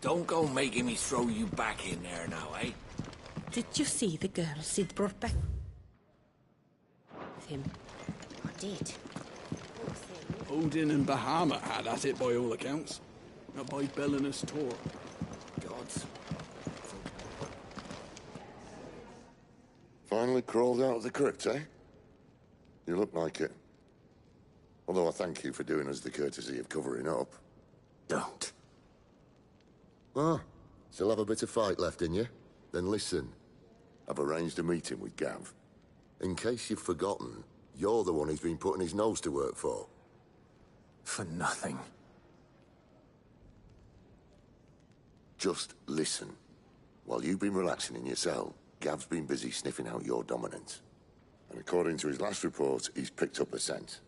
Don't go making me throw you back in there now, eh? Did you see the girl Sid brought back with him? Or did? Odin and Bahama had at it by all accounts. Not by Belinus Tor. Gods. Finally crawled out of the crypt, eh? You look like it. Although I thank you for doing us the courtesy of covering up. Don't. Ah, still have a bit of fight left in you? Then listen. I've arranged a meeting with Gav. In case you've forgotten, you're the one he's been putting his nose to work for. For nothing. Just listen. While you've been relaxing in your cell, Gav's been busy sniffing out your dominance. And according to his last report, he's picked up the scent.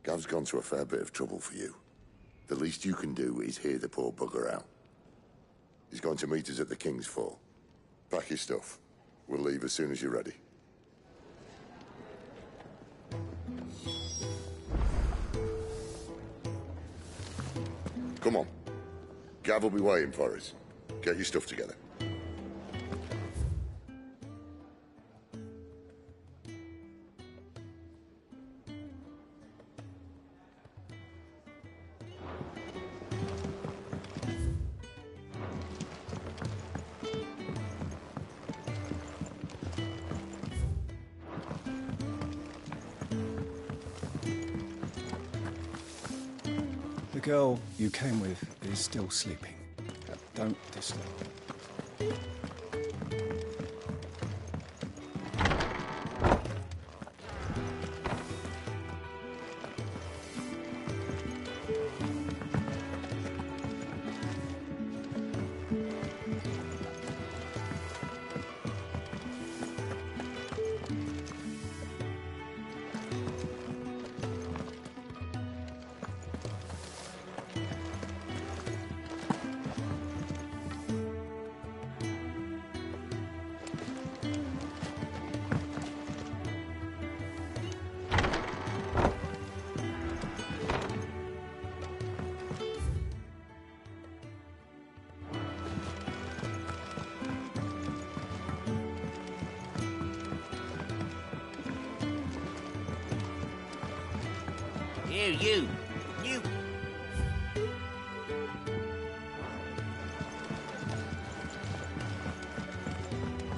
Gav's gone to a fair bit of trouble for you. The least you can do is hear the poor bugger out. He's going to meet us at the King's Fall. Pack your stuff. We'll leave as soon as you're ready. Come on. Gav will be waiting for us. Get your stuff together. The girl you came with is still sleeping. Don't disturb her. You.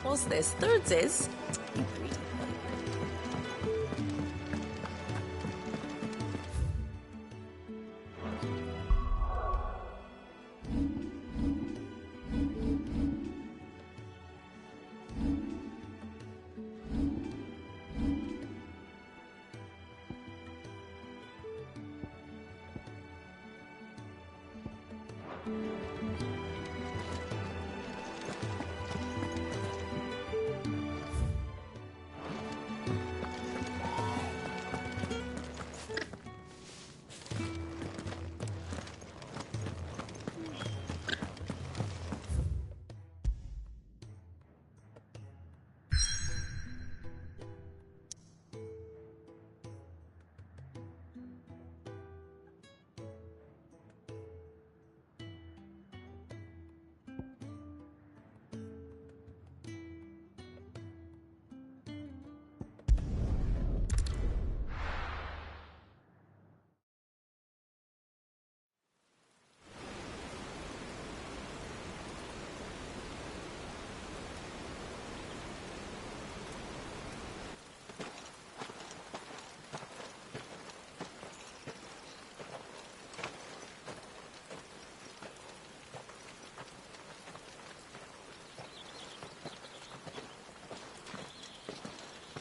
What's this? Thirds is?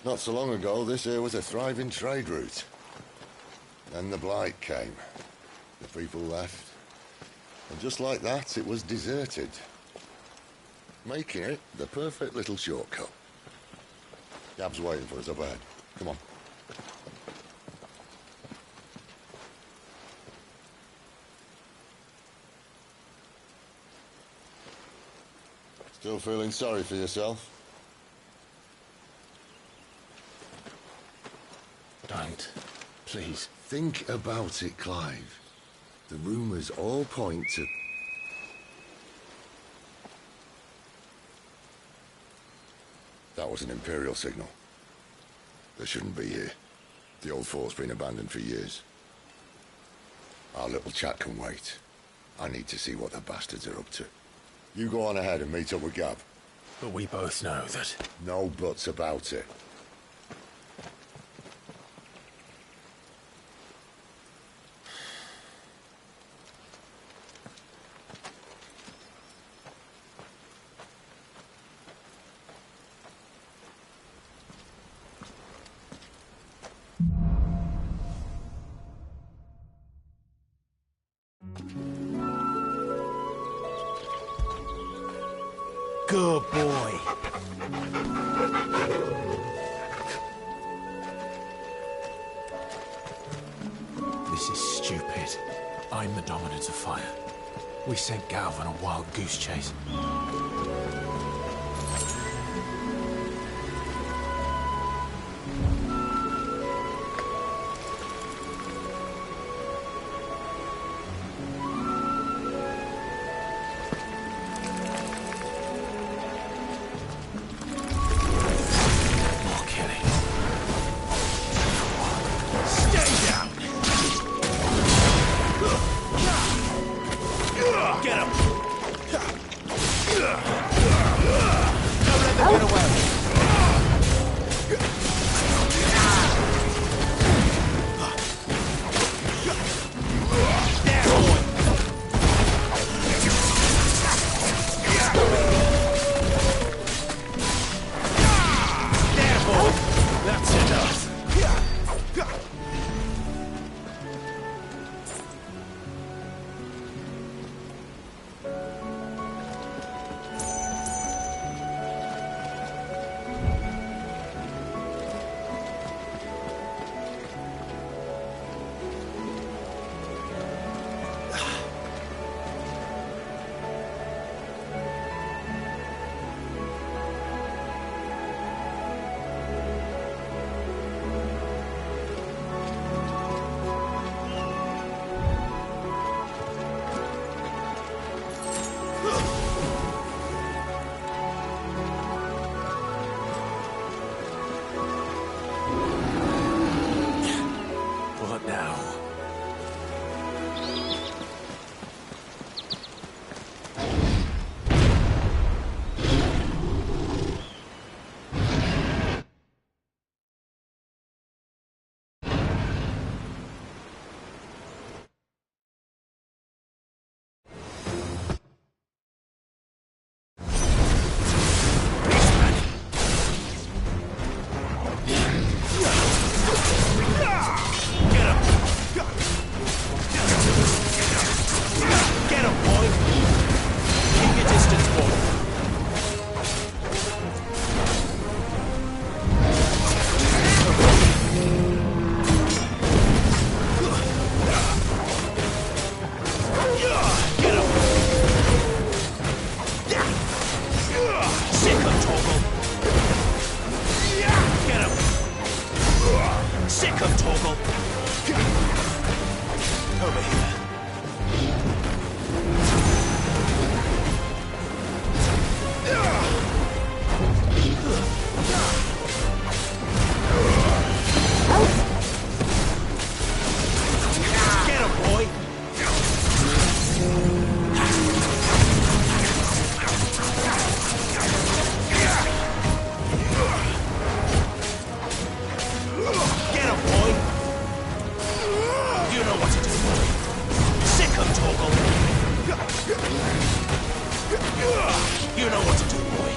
Not so long ago, this here was a thriving trade route. Then the Blight came. The people left. And just like that, it was deserted. Making it the perfect little shortcut. Gav's waiting for us up ahead. Come on. Still feeling sorry for yourself? Don't. Please. Think about it, Clive. The rumours all point to... That was an Imperial signal. They shouldn't be here. The old fort's been abandoned for years. Our little chat can wait. I need to see what the bastards are up to. You go on ahead and meet up with Gav. But we both know that... No buts about it. Good boy. This is stupid. I'm the Dominant of Fire. We sent Gav on a wild goose chase. What now? You know what to do, boy.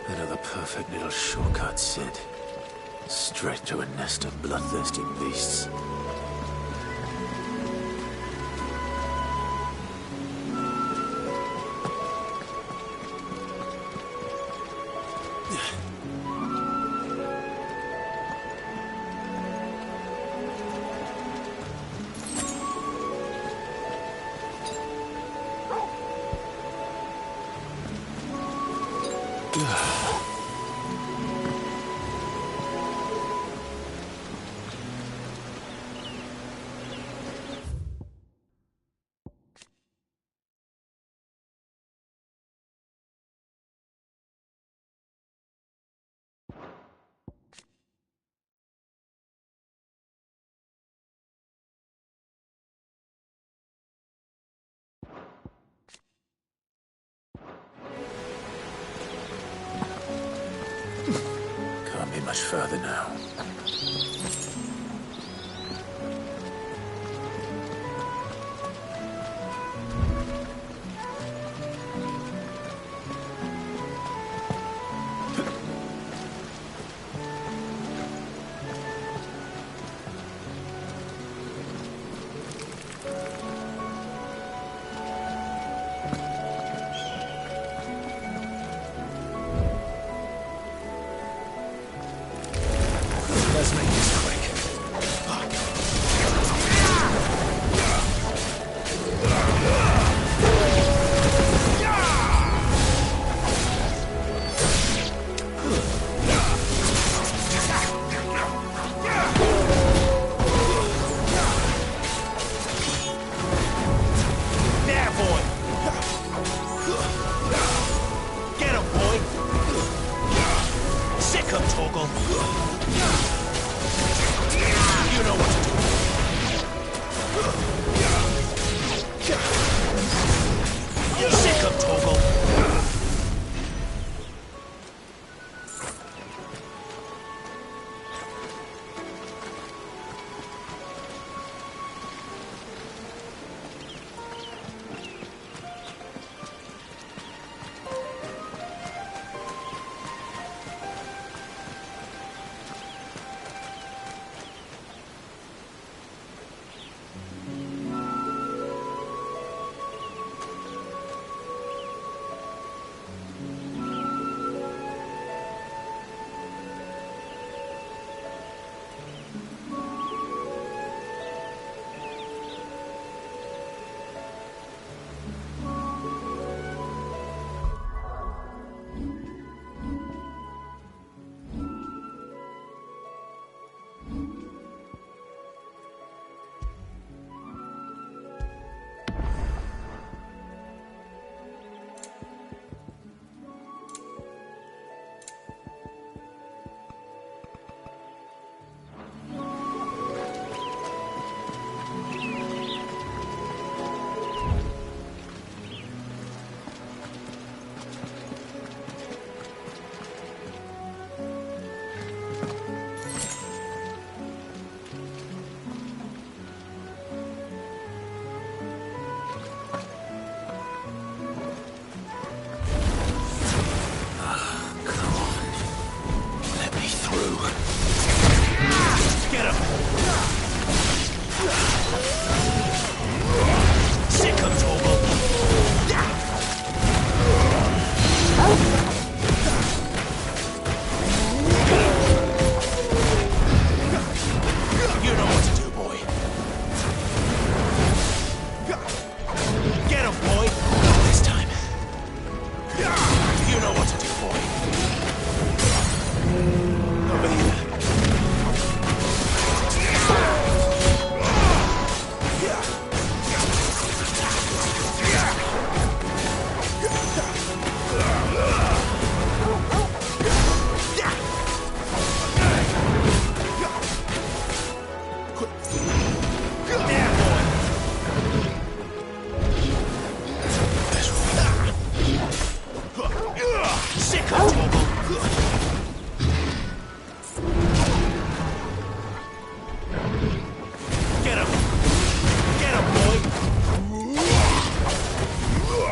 Another perfect little shortcut, Sid. Straight to a nest of bloodthirsty beasts. Can't be much further now. Let's make this quick. There, boy! Get him, boy! Sick him, Torgal! You know what to do.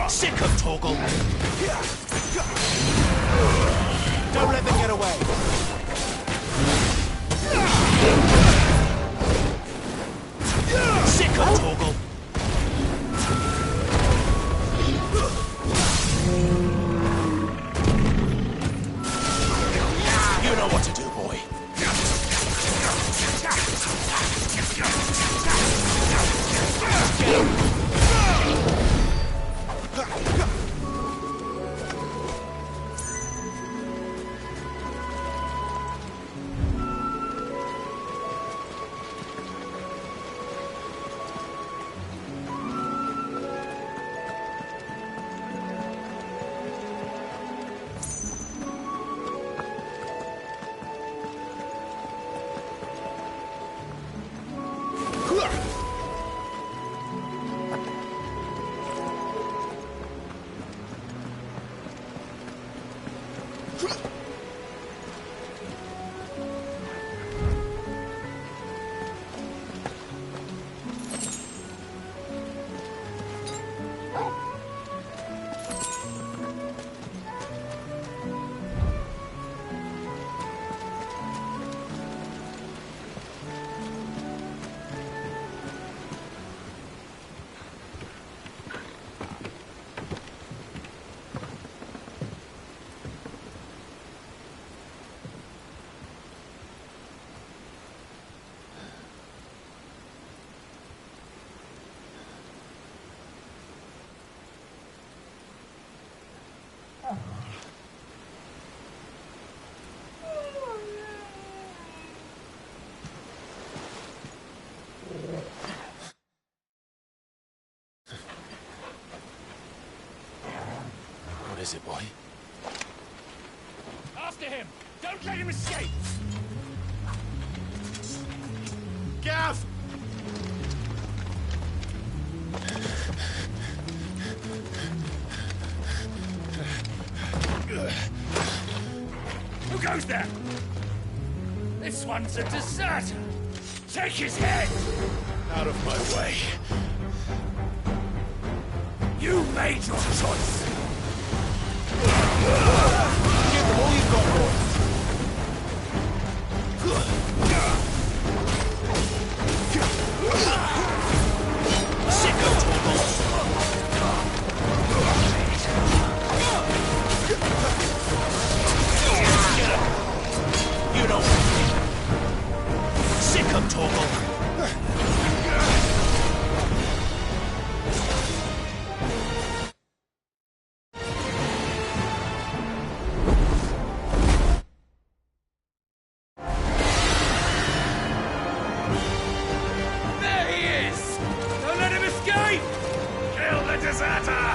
Sick him, Torgal! Don't let them get away. Sick of Torgal. You know what to do, boy. Get him. is it, boy? After him! Don't let him escape! Gav! Who goes there? This one's a deserter! Take his head! Out of my way. You made your choice! Give them all you've got, boy. Sicko Torgal! Get him! You know what? Sicko Torgal! There he is! Don't let him escape! Kill the deserter!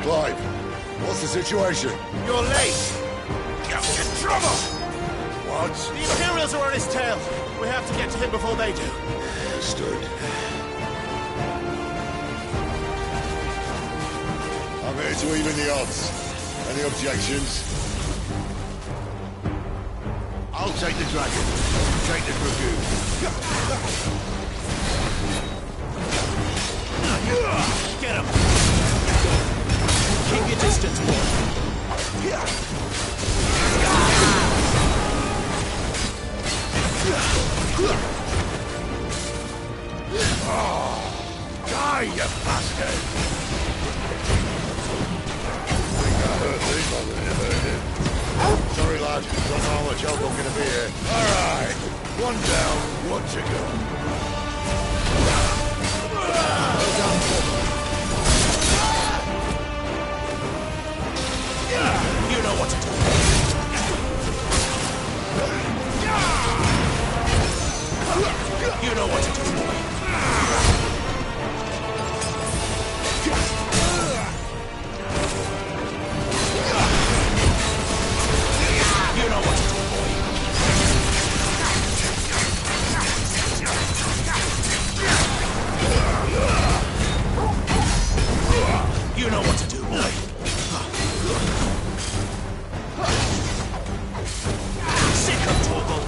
Clive, what's the situation? You're late! You're in trouble! What? The Imperials are on his tail! We have to get to him before they do. Understood. I'm here to even the odds. Any objections? I'll take the dragon. Take the dragoon. Get him! Keep your distance, boy. Die, you bastard! Sorry, lad. Don't know how much help I'm gonna be here. All right. One down, one to go. Well done, Torgal. You know what to do. You know what to do, boy. You know what to do, boy. You know what to do, boy. Sick of Torgal.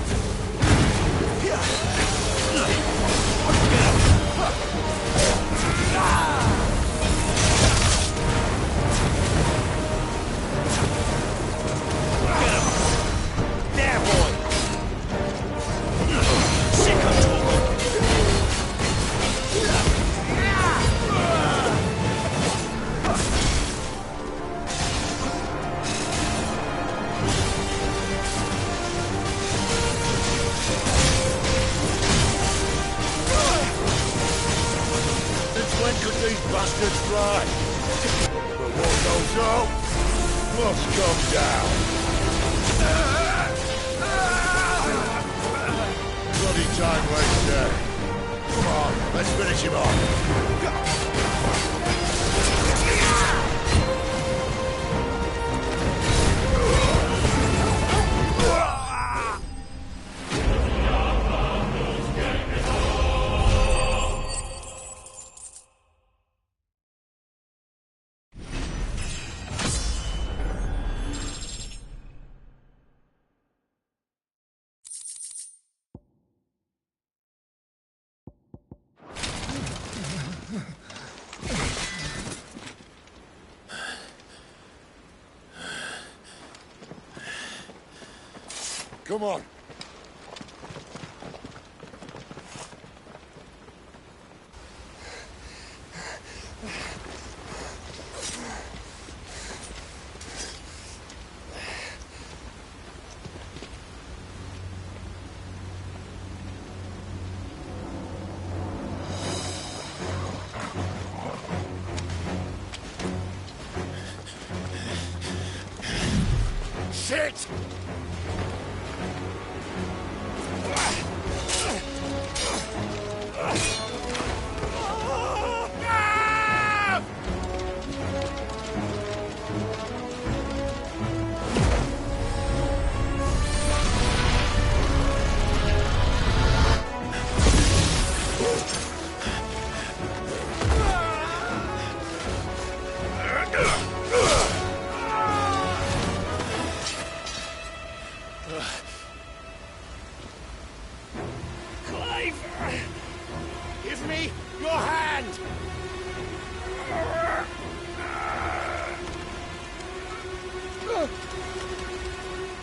There, boy. Sick of Torgal. Since when could these bastards fly? But what goes up must come down. Bloody time waster. Come on, let's finish him off. Come on. it! Clive! Give me your hand!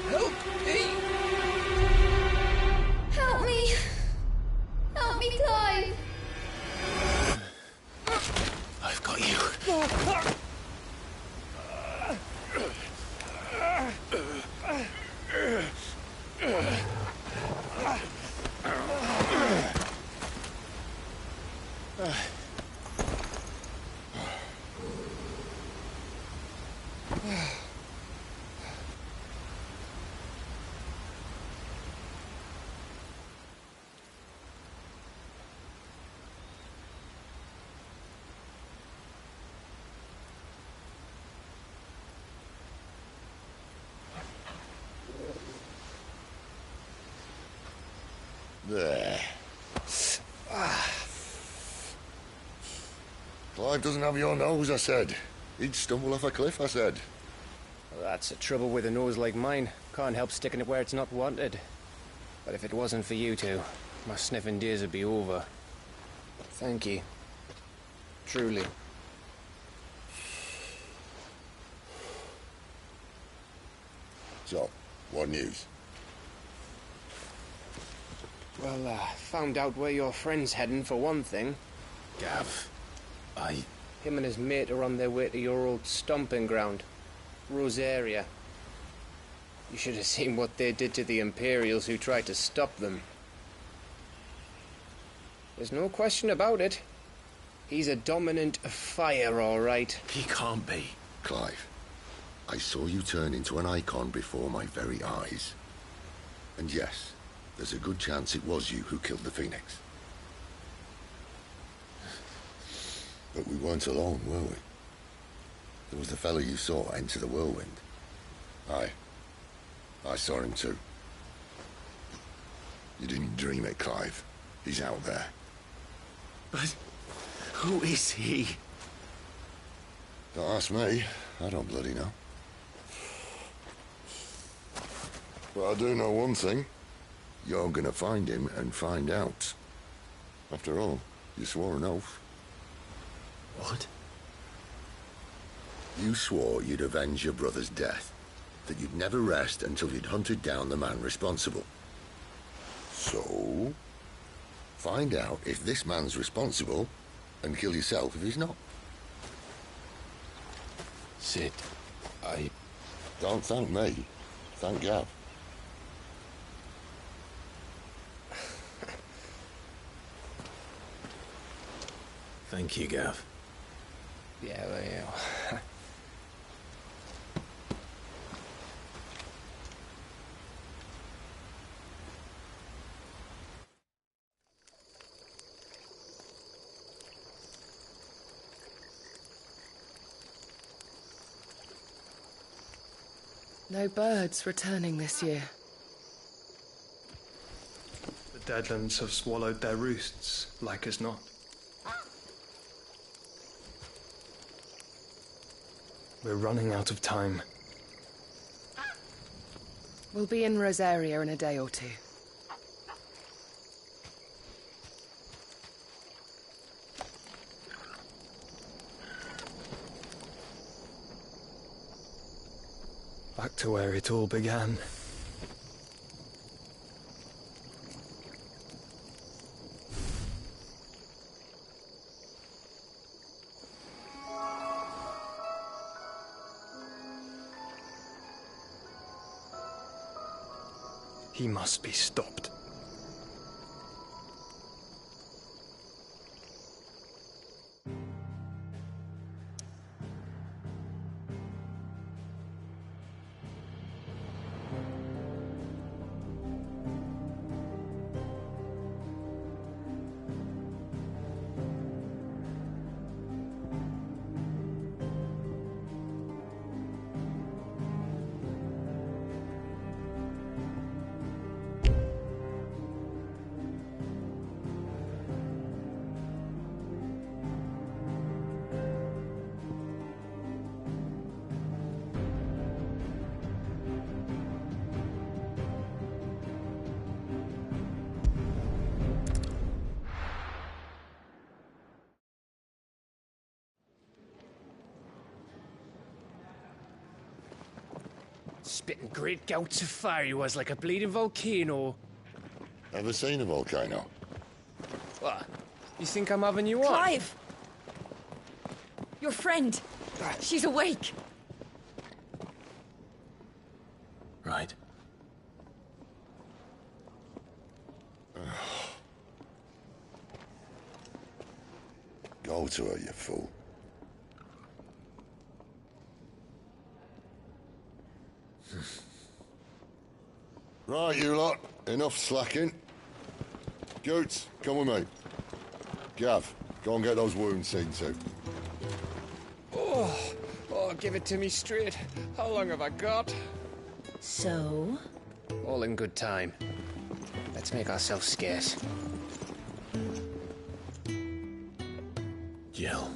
Help me! Help me! Help me, Clive! I've got you. There. Clive doesn't have your nose, I said. He'd stumble off a cliff, I said. Well, that's the trouble with a nose like mine. Can't help sticking it where it's not wanted. But if it wasn't for you two, my sniffing days would be over. Thank you. Truly. So, what news? Well, found out where your friend's heading for one thing. Gav, Him and his mate are on their way to your old stomping ground, Rosaria. You should have seen what they did to the Imperials who tried to stop them. There's no question about it. He's a dominant of fire, all right. he can't be. Clive, I saw you turn into an icon before my very eyes. And yes, there's a good chance it was you who killed the Phoenix. But we weren't alone, were we? There was the fellow you saw enter the whirlwind. I saw him too. You didn't dream it, Clive. He's out there. But who is he? Don't ask me. I don't bloody know. But I do know one thing. You're gonna find him and find out. After all, you swore an oath. What? You swore you'd avenge your brother's death. That you'd never rest until you'd hunted down the man responsible. So, find out if this man's responsible and kill yourself if he's not. Sid, Don't thank me. Thank Gav. Thank you, Gav. Yeah, well. No birds returning this year. The Deadlands have swallowed their roosts, like as not. We're running out of time. We'll be in Rosaria in a day or two. Back to where it all began. He must be stopped. Spitting great gouts of fire he was, like a bleeding volcano. Ever seen a volcano? What? You think I'm having you on? Clive! Your friend. She's awake. Right. Go to her, you fool. Right, you lot. Enough slacking. Goots, come with me. Gav, go and get those wounds seen to. Oh, give it to me straight. How long have I got? So? All in good time. Let's make ourselves scarce. Jill.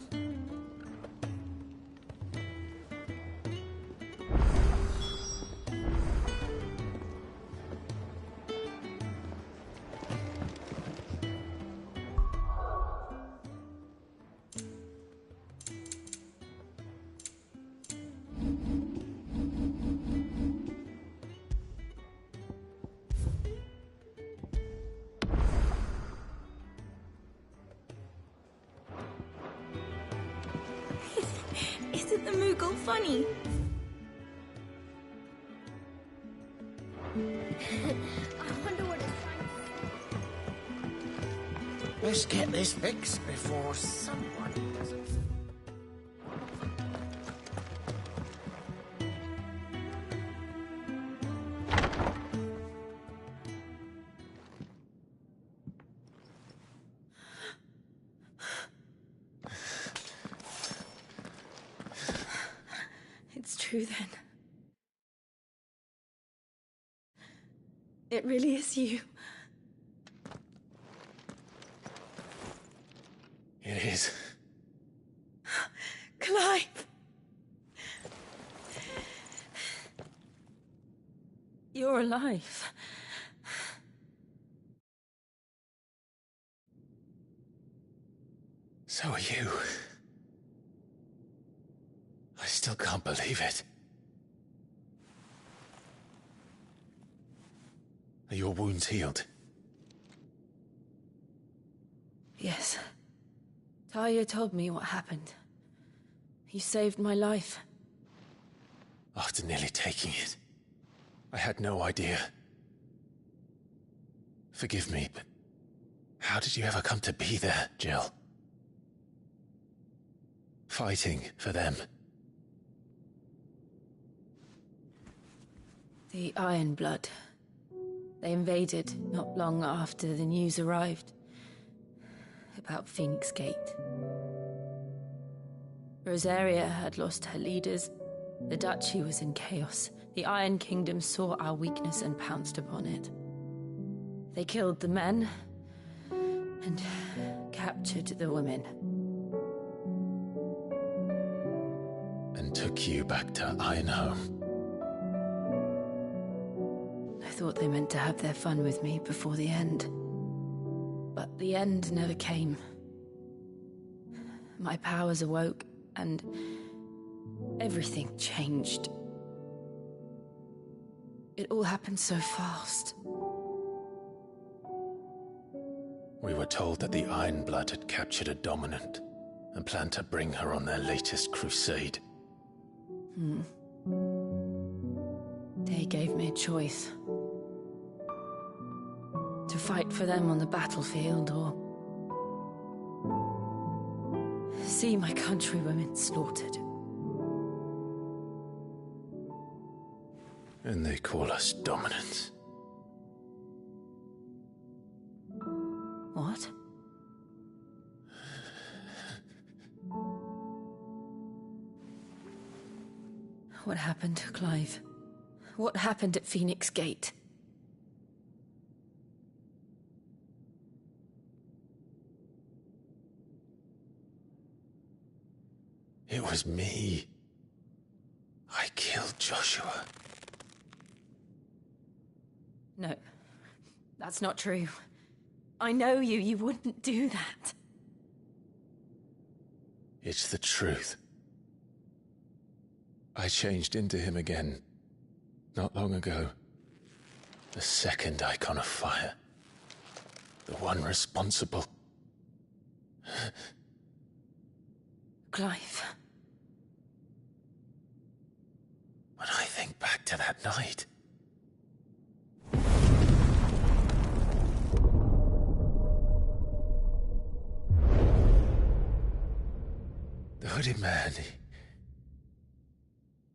Isn't the Moogle funny? I wonder what it's trying to Let's get this fixed before someone doesn't. It's true then. It really is you. It is. Clive! You're alive. So are you. I still can't believe it. Are your wounds healed? Yes. Talia told me what happened. You saved my life. After nearly taking it, I had no idea. Forgive me, but how did you ever come to be there, Jill? Fighting for them. The Iron Blood. They invaded not long after the news arrived about Phoenix Gate. Rosaria had lost her leaders. The Duchy was in chaos. The Iron Kingdom saw our weakness and pounced upon it. They killed the men and captured the women. And took you back to Ironhome. I thought they meant to have their fun with me before the end. But the end never came. My powers awoke, and everything changed. It all happened so fast. We were told that the Iron Blood had captured a dominant and planned to bring her on their latest crusade. They gave me a choice. To fight for them on the battlefield, or see my countrywomen slaughtered. And they call us dominants. What? What happened to Clive? What happened at Phoenix Gate? It was me. I killed Joshua. No, that's not true. I know you. You wouldn't do that. It's the truth. I changed into him again Not long ago, the second icon of fire. The one responsible. Clive. When I think back to that night... The hooded man,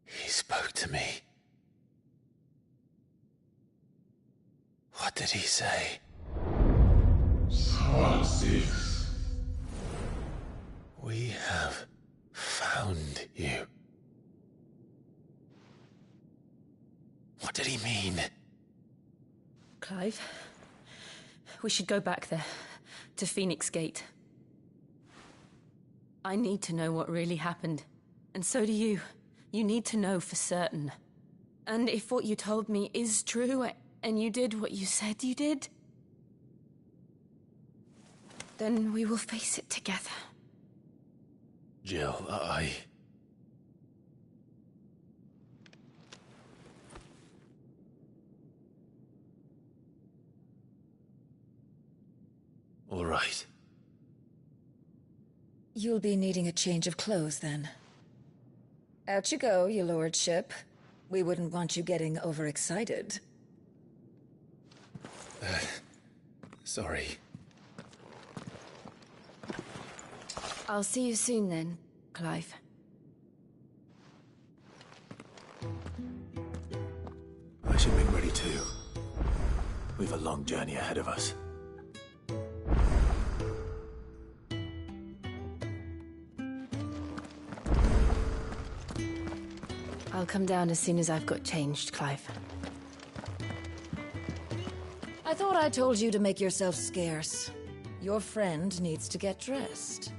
he spoke to me. What did he say? We have found you. What did he mean? Clive, we should go back there, to Phoenix Gate. I need to know what really happened, and so do you. You need to know for certain. And if what you told me is true, and you did what you said you did, then we will face it together. Jill, All right. You'll be needing a change of clothes, then. Out you go, your lordship. We wouldn't want you getting overexcited. Sorry. I'll see you soon then, Clive. I should make ready too. We've a long journey ahead of us. I'll come down as soon as I've got changed, Clive. I thought I told you to make yourself scarce. Your friend needs to get dressed.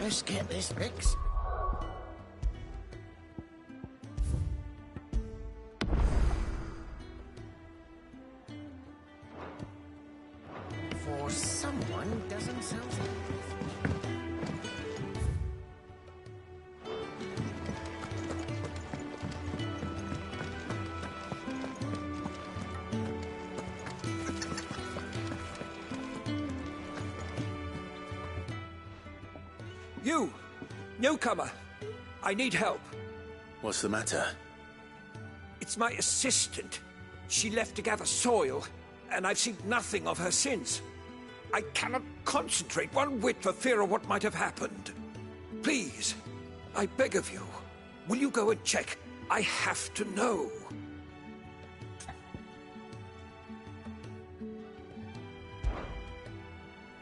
Let's get this fixed. For someone doesn't sound so. You! Newcomer! I need help. What's the matter? It's my assistant. She left to gather soil, and I've seen nothing of her since. I cannot concentrate one whit for fear of what might have happened. Please, I beg of you, will you go and check? I have to know.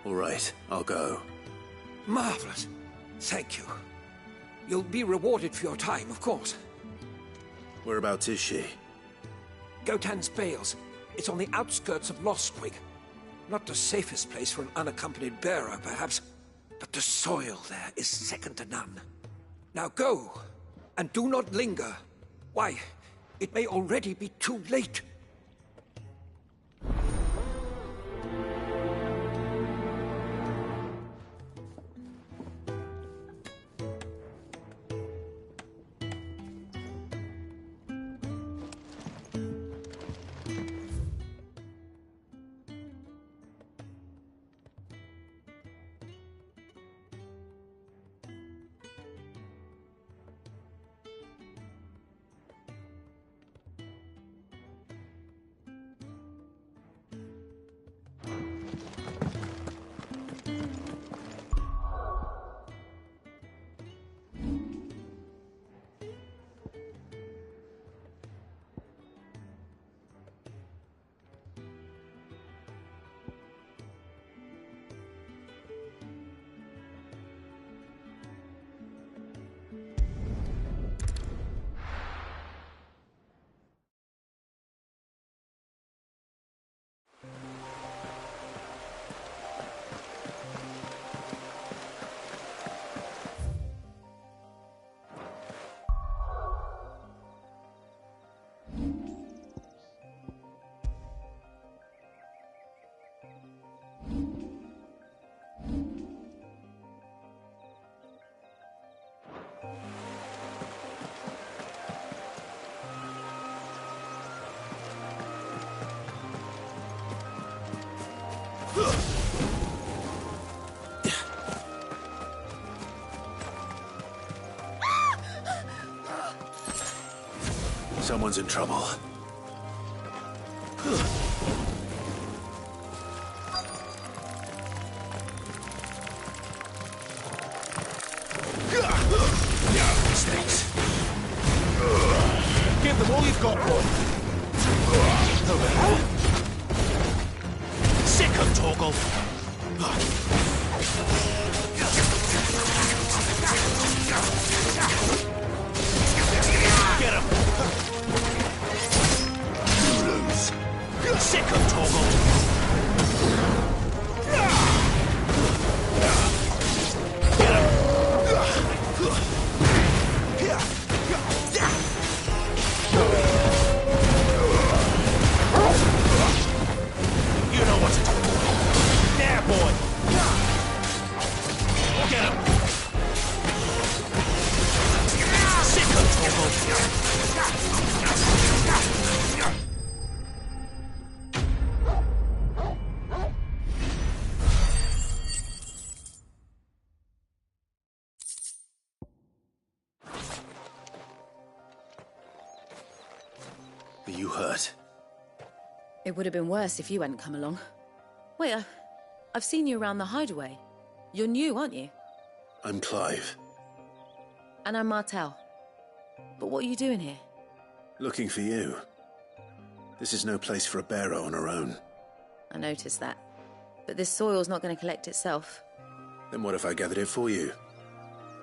All right, I'll go. Marvelous. Thank you. You'll be rewarded for your time, of course. Whereabouts is she? Gotan's Bales. It's on the outskirts of Lostwig. Not the safest place for an unaccompanied bearer, perhaps, but the soil there is second to none. Now go, and do not linger. Why, it may already be too late. Someone's in trouble. Mistakes. Give them all you've got, boy. Over there. Sick of Torgal. Get him. You lose. Sick of Torgal. Get him. You know what to do. There, boy. Get him. Sick of Torgal. Are you hurt? It would have been worse if you hadn't come along. Wait, I've seen you around the hideaway. You're new, aren't you? I'm Clive. And I'm Martel. But what are you doing here? Looking for you. This is no place for a bearer on her own. I noticed that. But this soil's not going to collect itself. Then what if I gathered it for you?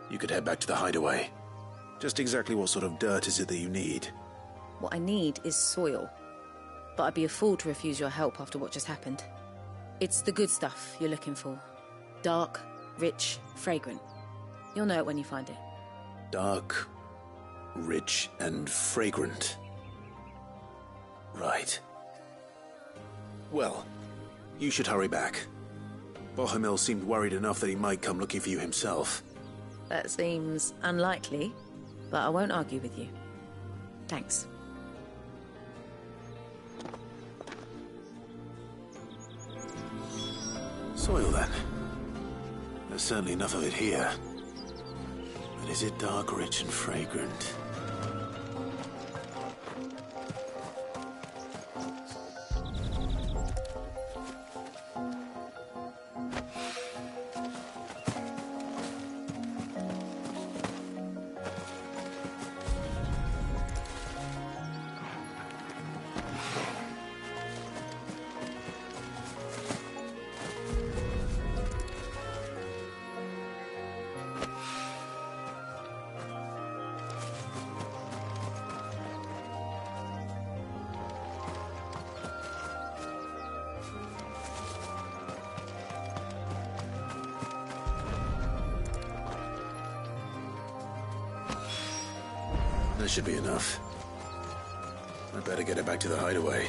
You could head back to the hideaway. Just exactly what sort of dirt is it that you need? What I need is soil. But I'd be a fool to refuse your help after what just happened. It's the good stuff you're looking for. Dark, rich, fragrant. You'll know it when you find it. Dark, rich, and fragrant. Right. Well, you should hurry back. Bohemil seemed worried enough that he might come looking for you himself. That seems unlikely, but I won't argue with you. Thanks. Soil, then. There's certainly enough of it here. But is it dark, rich, and fragrant? That should be enough. I'd better get it back to the hideaway.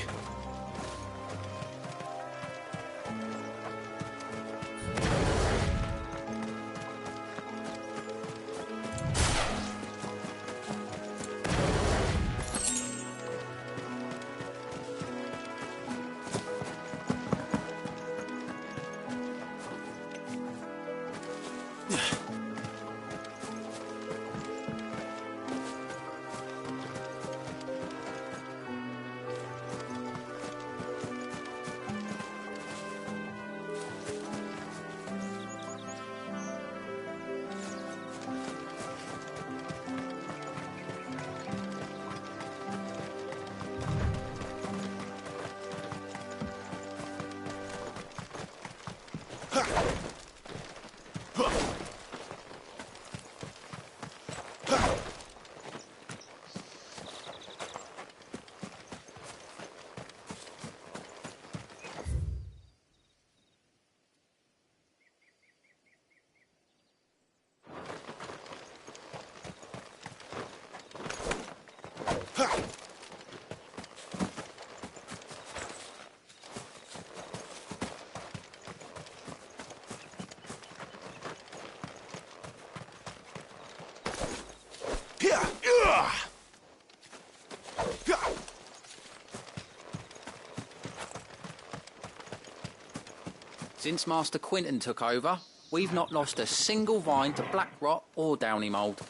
Since Master Quinton took over, we've not lost a single vine to black rot or downy mould.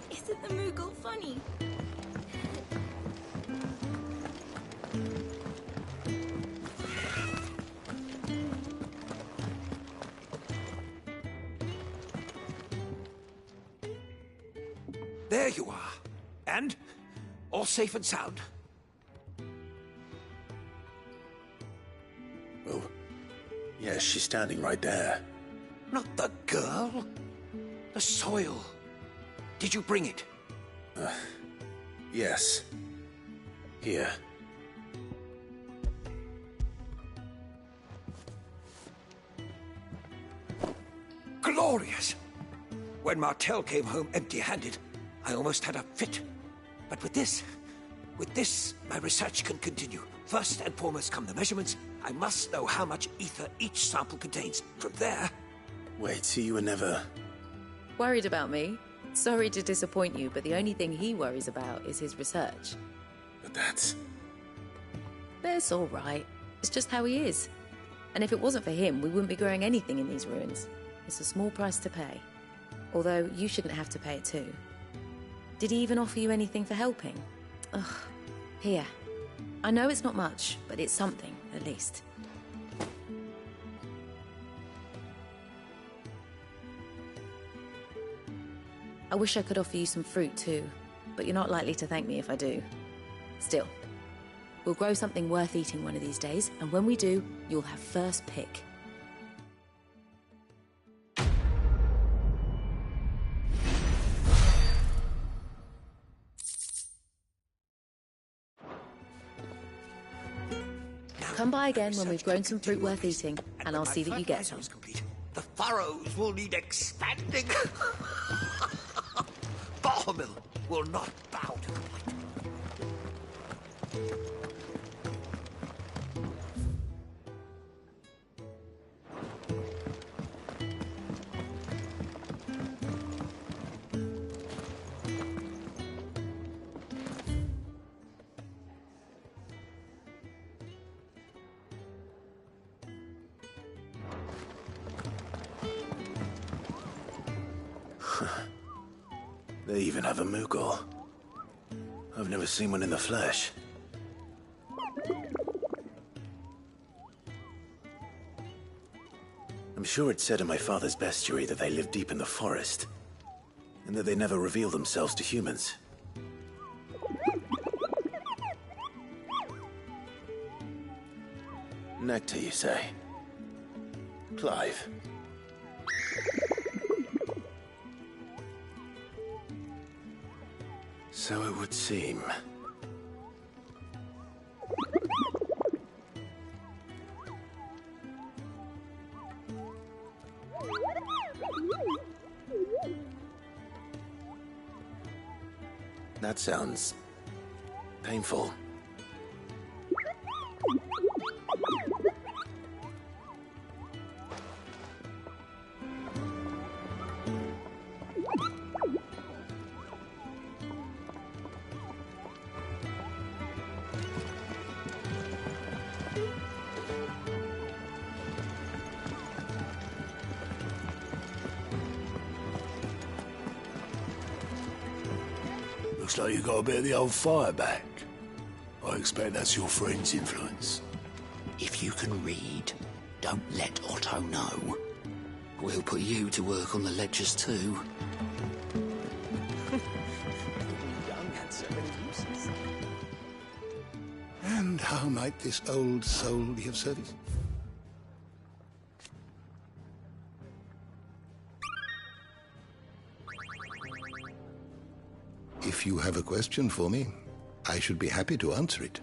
Isn't the Moogle funny? There you are. And? All safe and sound? Well, yes, she's standing right there. Not the girl. The soil. Did you bring it? Yes. Here. Glorious! When Martel came home empty-handed, I almost had a fit. But with this, my research can continue. First and foremost come the measurements. I must know how much ether each sample contains. From there... Wait, so you were never... Worried about me? Sorry to disappoint you, but the only thing he worries about is his research. But that's... That's all right. It's just how he is. And if it wasn't for him, we wouldn't be growing anything in these ruins. It's a small price to pay. Although, you shouldn't have to pay it too. Did he even offer you anything for helping? Ugh. Here. I know it's not much, but it's something, at least. I wish I could offer you some fruit too, but you're not likely to thank me if I do. Still, we'll grow something worth eating one of these days, and when we do, you'll have first pick. Come by again when we've grown some fruit worth eating, and I'll see that you get some. The furrows will need expanding. Bohemil will not bow to the light. They even have a Moogle. I've never seen one in the flesh. I'm sure it said in my father's bestiary that they live deep in the forest, and that they never reveal themselves to humans. Nectar, you say? Clive. So it would seem. That sounds painful. Looks like you got a bit of the old fire back. I expect that's your friend's influence. If you can read, don't let Otto know. We'll put you to work on the ledgers too. And how might this old soul be of service? If you have a question for me, I should be happy to answer it.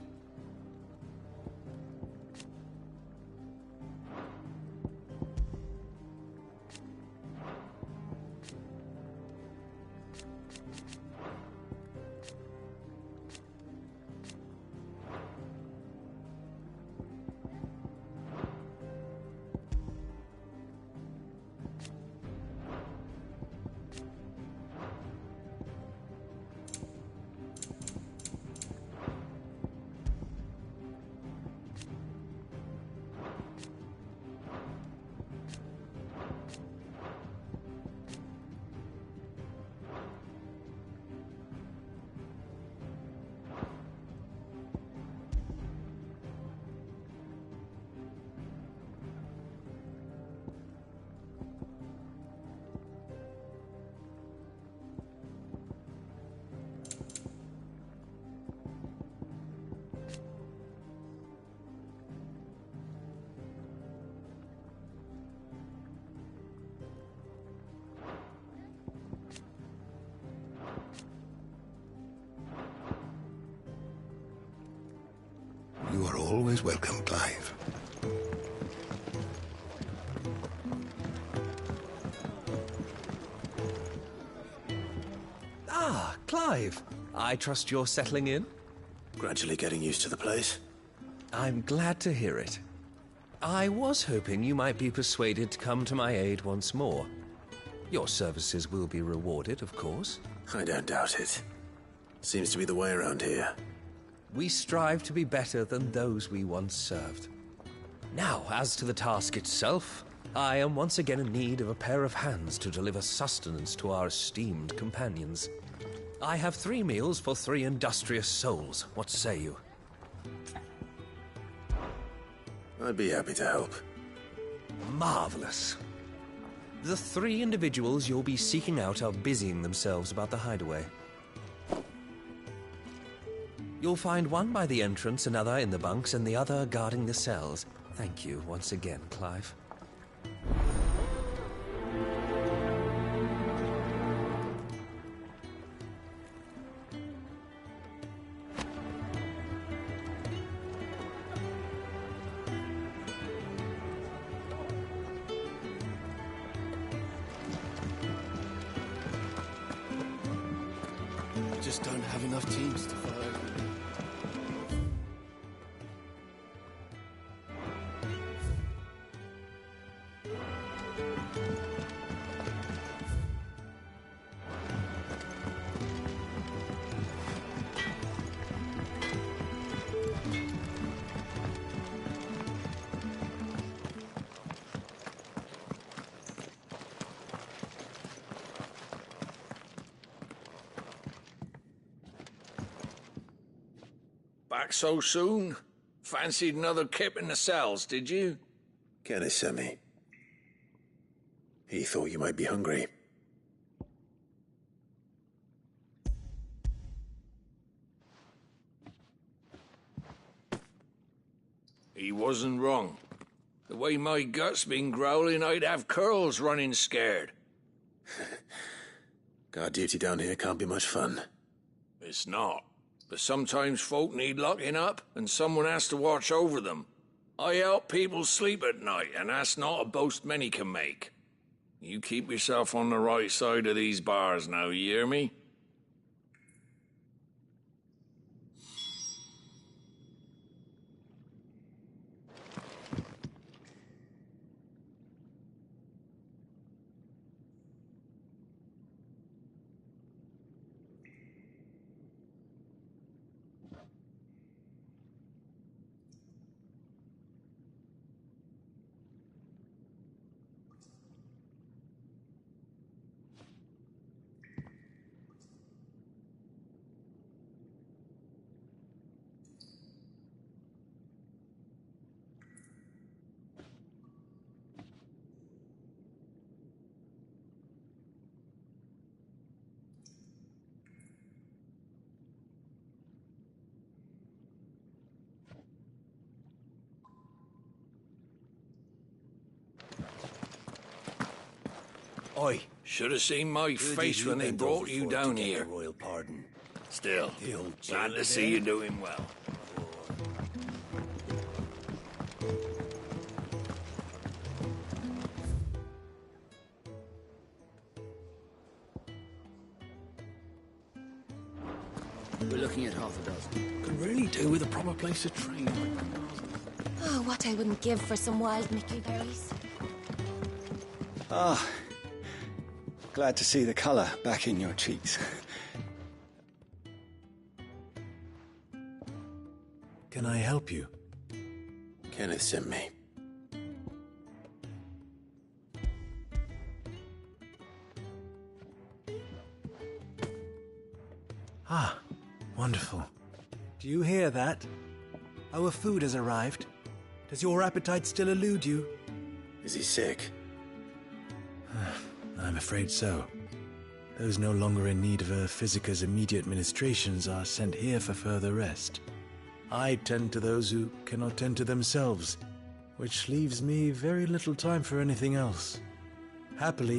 You are always welcome, Clive. Ah, Clive. I trust you're settling in? Gradually getting used to the place. I'm glad to hear it. I was hoping you might be persuaded to come to my aid once more. Your services will be rewarded, of course. I don't doubt it. Seems to be the way around here. We strive to be better than those we once served. Now, as to the task itself, I am once again in need of a pair of hands to deliver sustenance to our esteemed companions. I have 3 meals for 3 industrious souls. What say you? I'd be happy to help. Marvelous. The 3 individuals you'll be seeking out are busying themselves about the hideaway. You'll find one by the entrance, another in the bunks, and the other guarding the cells. Thank you once again, Clive. I just don't have enough teams to follow. Back so soon? Fancied another kip in the cells, did you? Kenny sent me. He thought you might be hungry. He wasn't wrong. The way my gut's been growling, I'd have curls running scared. Guard duty down here can't be much fun. It's not. But sometimes folk need locking up, and someone has to watch over them. I help people sleep at night, and that's not a boast many can make. You keep yourself on the right side of these bars now, you hear me? Oi. Should have seen my face when they brought you down here. Royal pardon. Still, glad jailer to see there. you doing well. We're looking at half a dozen. Could really do with a proper place to train. Oh, what I wouldn't give for some wild Mickey berries. Ah, glad to see the colour back in your cheeks. Can I help you? Kenneth sent me. Ah, wonderful. Do you hear that? Our food has arrived. Does your appetite still elude you? Is he sick? I'm afraid so. Those no longer in need of a Physica's immediate ministrations are sent here for further rest. I tend to those who cannot tend to themselves, which leaves me very little time for anything else. Happily,